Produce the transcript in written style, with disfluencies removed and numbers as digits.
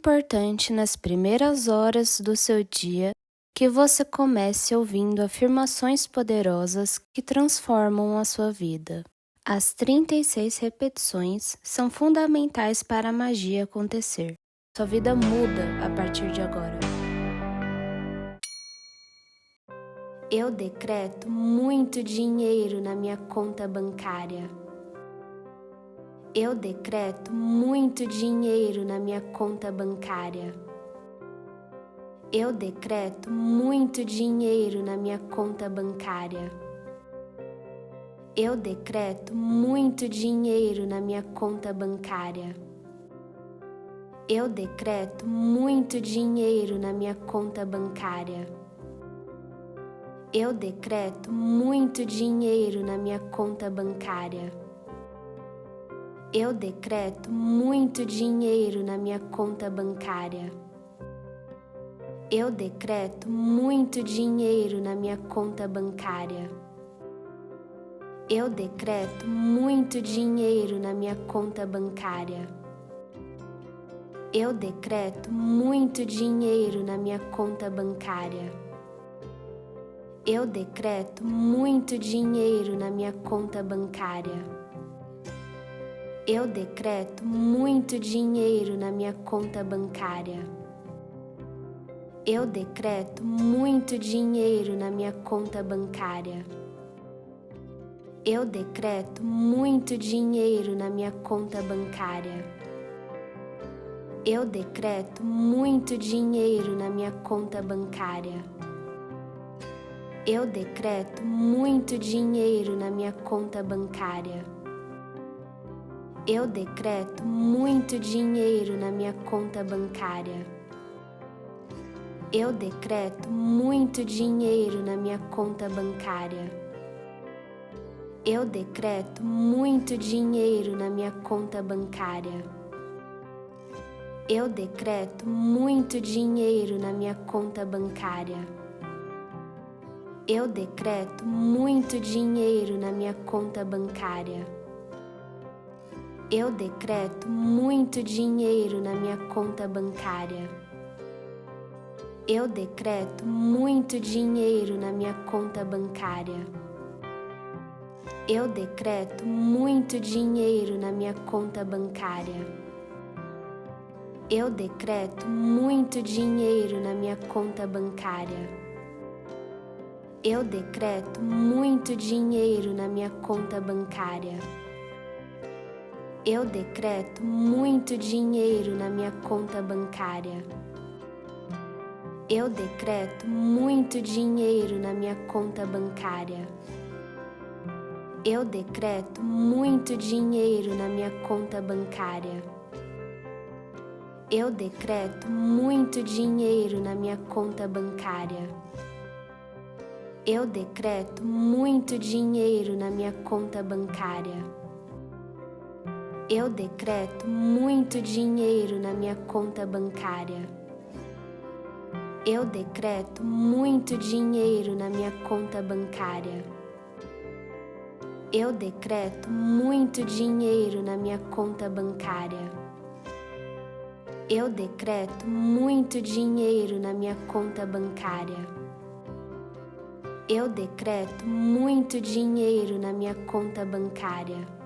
importante nas primeiras horas do seu dia que você comece ouvindo afirmações poderosas que transformam a sua vida. As 36 repetições são fundamentais para a magia acontecer. Sua vida muda a partir de agora. Eu decreto muito dinheiro na minha conta bancária. Eu decreto muito dinheiro na minha conta bancária. Eu decreto muito dinheiro na minha conta bancária. Eu decreto muito dinheiro na minha conta bancária. Eu decreto muito dinheiro na minha conta bancária. Eu decreto muito dinheiro na minha conta bancária. Eu decreto muito dinheiro na minha conta bancária. Eu decreto muito dinheiro na minha conta bancária. Eu decreto muito dinheiro na minha conta bancária. Eu decreto muito dinheiro na minha conta bancária. Eu decreto muito dinheiro na minha conta bancária. Eu decreto muito dinheiro na minha conta bancária. Eu decreto muito dinheiro na minha conta bancária. Eu decreto muito dinheiro na minha conta bancária. Eu decreto muito dinheiro na minha conta bancária. Eu decreto muito dinheiro na minha conta bancária. Eu decreto muito dinheiro na minha conta bancária. Eu decreto muito dinheiro na minha conta bancária. Eu decreto muito dinheiro na minha conta bancária. Eu decreto muito dinheiro na minha conta bancária. Eu decreto muito dinheiro na minha conta bancária. Eu decreto muito dinheiro na minha conta bancária. Eu decreto muito dinheiro na minha conta bancária. Eu decreto muito dinheiro na minha conta bancária. Eu decreto muito dinheiro na minha conta bancária. Eu decreto muito dinheiro na minha conta bancária. Eu decreto muito dinheiro na minha conta bancária. Eu decreto muito dinheiro na minha conta bancária. Eu decreto muito dinheiro na minha conta bancária. Eu decreto muito dinheiro na minha conta bancária. Eu decreto muito dinheiro na minha conta bancária. Eu decreto muito dinheiro na minha conta bancária. Eu decreto muito dinheiro na minha conta bancária. Eu decreto muito dinheiro na minha conta bancária. Eu decreto muito dinheiro na minha conta bancária. Eu decreto muito dinheiro na minha conta bancária.